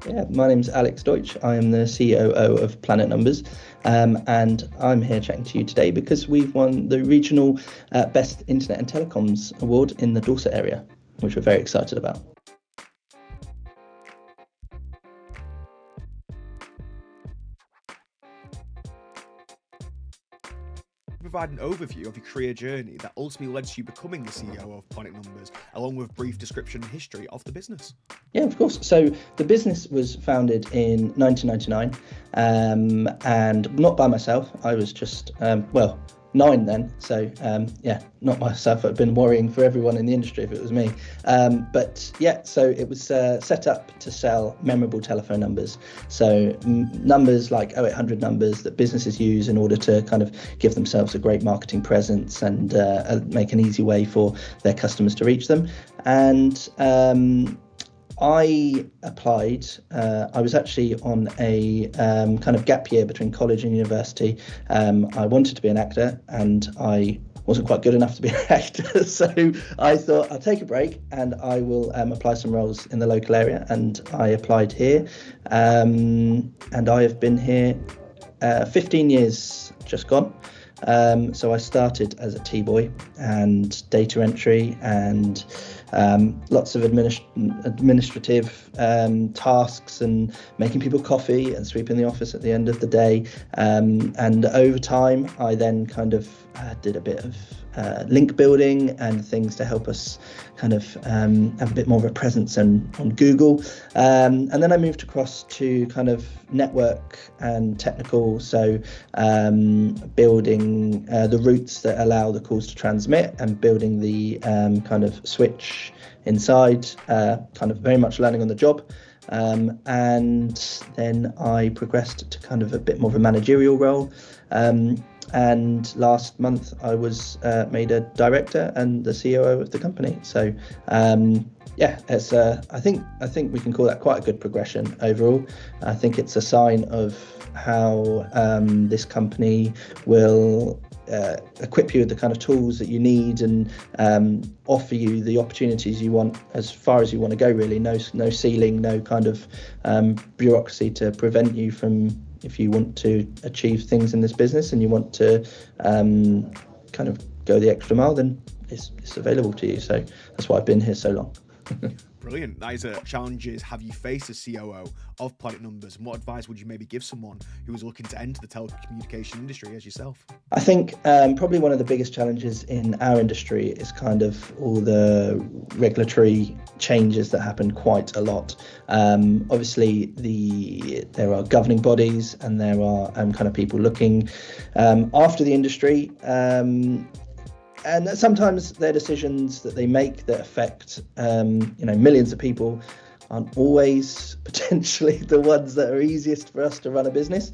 Yeah, my name's Alex Deutsch. I am the COO of Planet Numbers, and I'm here chatting to you today because we've won the regional Best Internet and Telecoms Award in the Dorset area, which we're very excited about. Provide an overview of your career journey that ultimately led to you becoming the CEO of Planet Numbers, along with a brief description and history of the business. Yeah, of course. So the business was founded in 1999, and not by myself. I was just, 9 then. So not myself. I've been worrying for everyone in the industry if it was me. So it was set up to sell memorable telephone numbers. So numbers like 0800 numbers that businesses use in order to kind of give themselves a great marketing presence and make an easy way for their customers to reach them. And I applied. I was actually on a kind of gap year between college and university. I wanted to be an actor, and I wasn't quite good enough to be an actor. So I thought I'll take a break and I will apply some roles in the local area. And I applied here, and I have been here 15 years just gone. So I started as a T-boy and data entry and lots of administrative tasks and making people coffee and sweeping the office at the end of the day. And over time, I then kind of did a bit of link building and things to help us kind of have a bit more of a presence on Google. And then I moved across to kind of network and technical, so building the routes that allow the calls to transmit and building the kind of switch inside, kind of very much learning on the job. And then I progressed to kind of a bit more of a managerial role. And last month I was made a director and the COO of the company. So it's I think we can call that quite a good progression overall. I think it's a sign of how this company will equip you with the kind of tools that you need and offer you the opportunities you want as far as you want to go, really. No ceiling, no kind of bureaucracy to prevent you from, if you want to achieve things in this business and you want to kind of go the extra mile, then it's available to you. So that's why I've been here so long. Brilliant. Those challenges have you faced as COO of Planet Numbers, and what advice would you maybe give someone who is looking to enter the telecommunication industry as yourself? I think probably one of the biggest challenges in our industry is kind of all the regulatory changes that happen quite a lot. Obviously, there are governing bodies and there are kind of people looking after the industry. And sometimes they're decisions that they make that affect, millions of people aren't always potentially the ones that are easiest for us to run a business.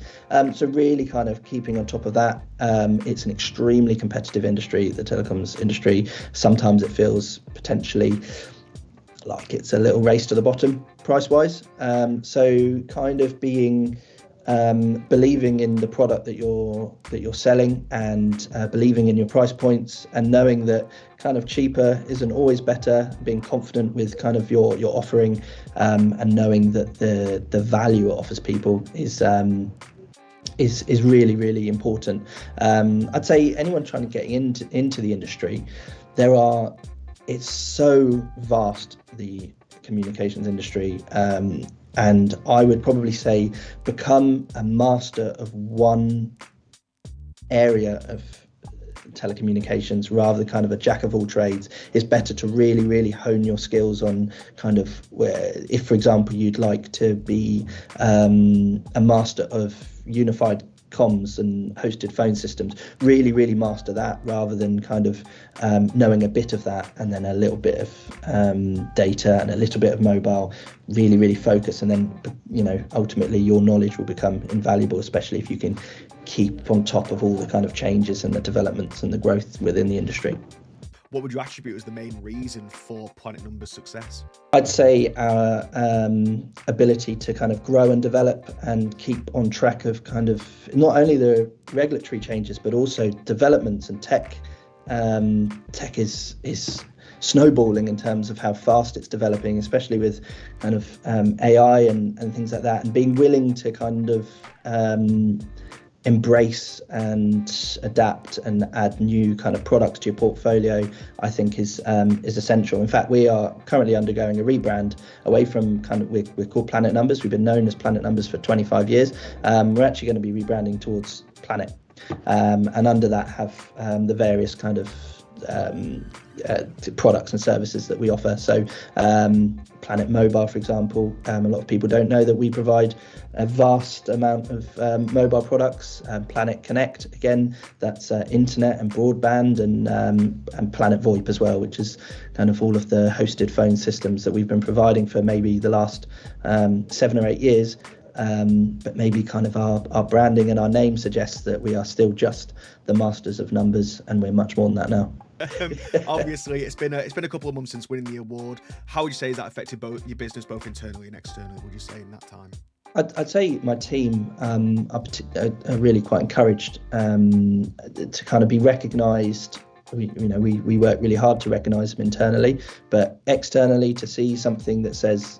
So really kind of keeping on top of that. It's an extremely competitive industry, the telecoms industry. Sometimes it feels potentially like it's a little race to the bottom price-wise. So kind of being believing in the product that you're selling and believing in your price points and knowing that kind of cheaper isn't always better, being confident with kind of your offering, and knowing that the value it offers people is really, really important. I'd say anyone trying to get into the industry, it's so vast, the communications industry, and I would probably say become a master of one area of telecommunications rather than kind of a jack of all trades. It's better to really, really hone your skills on kind of where, if for example you'd like to be a master of unified comms and hosted phone systems, really, really master that rather than kind of knowing a bit of that and then a little bit of data and a little bit of mobile. Really, really focus, and then ultimately your knowledge will become invaluable, especially if you can keep on top of all the kind of changes and the developments and the growth within the industry. What would you attribute as the main reason for Planet Numbers' success? I'd say our ability to kind of grow and develop and keep on track of kind of not only the regulatory changes but also developments and tech. Tech is snowballing in terms of how fast it's developing, especially with kind of AI and things like that, and being willing to kind of embrace and adapt and add new kind of products to your portfolio, I think is essential. In fact, we are currently undergoing a rebrand away from we're called Planet Numbers. We've been known as Planet Numbers for 25 years. We're actually going to be rebranding towards Planet, and under that have the various kind of products and services that we offer. So Planet Mobile, for example, a lot of people don't know that we provide a vast amount of mobile products. Planet Connect, again, that's internet and broadband, and Planet VoIP as well, which is kind of all of the hosted phone systems that we've been providing for maybe the last 7 or 8 years. But maybe kind of our branding and our name suggests that we are still just the masters of numbers, and we're much more than that now. Obviously, it's been a couple of months since winning the award. How would you say has that affected both your business, both internally and externally? Would you say in that time? I'd say my team are really quite encouraged to kind of be recognised. We work really hard to recognise them internally, but externally to see something that says,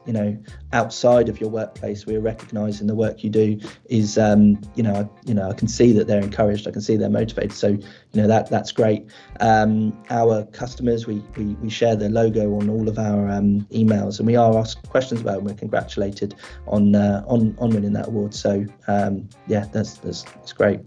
outside of your workplace, we're recognising the work you do is, I can see that they're encouraged. I can see they're motivated. So, that's great. Our customers, we share their logo on all of our emails, and we are asked questions about it, and we're congratulated on winning that award. So, that's great.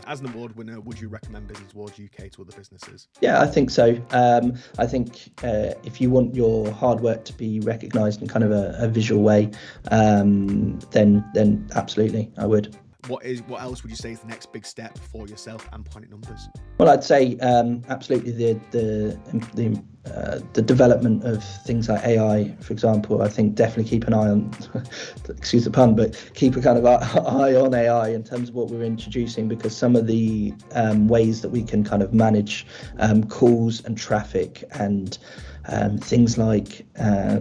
As an award winner, would you recommend Business Awards UK to other businesses? Yeah, I think so. I think if you want your hard work to be recognised in kind of a visual way, then absolutely, I would. What else would you say is the next big step for yourself and Planet Numbers? Well, I'd say absolutely the development of things like AI, for example. I think definitely keep an eye on, excuse the pun, but keep a kind of eye on AI in terms of what we're introducing, because some of the ways that we can kind of manage calls and traffic and things like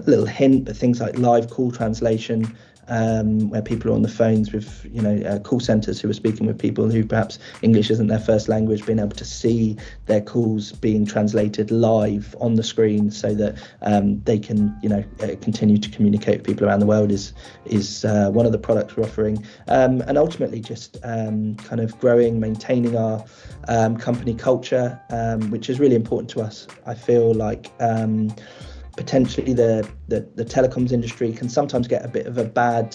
little hint, but things like live call translation. Where people are on the phones with, call centres who are speaking with people who perhaps English isn't their first language, being able to see their calls being translated live on the screen so that they can, continue to communicate with people around the world is one of the products we're offering. And ultimately just kind of growing, maintaining our company culture, which is really important to us. I feel like potentially the telecoms industry can sometimes get a bit of a bad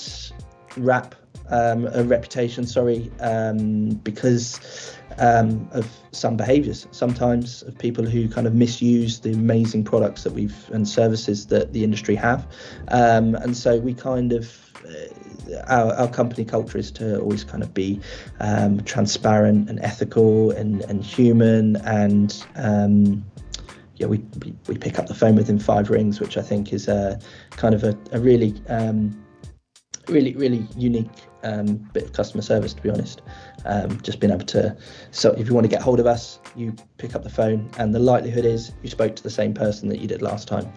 reputation, because of some behaviours sometimes of people who kind of misuse the amazing products that and services that the industry have, and so we kind of our company culture is to always kind of be transparent and ethical and human, and we pick up the phone within 5 rings, which I think is a kind of a really unique bit of customer service, to be honest. Just being able to, so if you want to get hold of us, you pick up the phone, and the likelihood is you spoke to the same person that you did last time,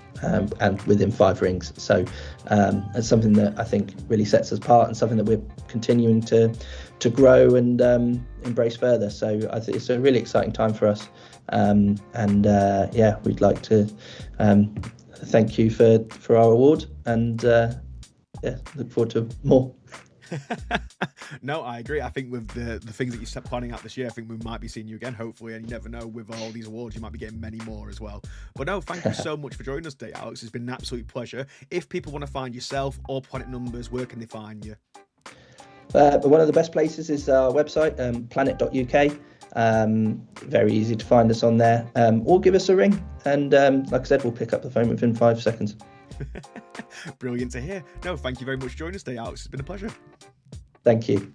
and within 5 rings. So it's something that I think really sets us apart, and something that we're continuing to grow and embrace further. So I think it's a really exciting time for us. We'd like to thank you for our award, and look forward to more. No, I agree. I think with the things that you're planning out this year, I think we might be seeing you again, hopefully, and you never know, with all these awards, you might be getting many more as well. But no, thank you so much for joining us today, Alex. It's been an absolute pleasure. If people want to find yourself or Planet Numbers, where can they find you? One of the best places is our website, planet.uk. Very easy to find us on there, or give us a ring, and like I said, we'll pick up the phone within 5 seconds. Brilliant to hear. No, thank you very much for joining us today, Alex. It's been a pleasure. Thank you.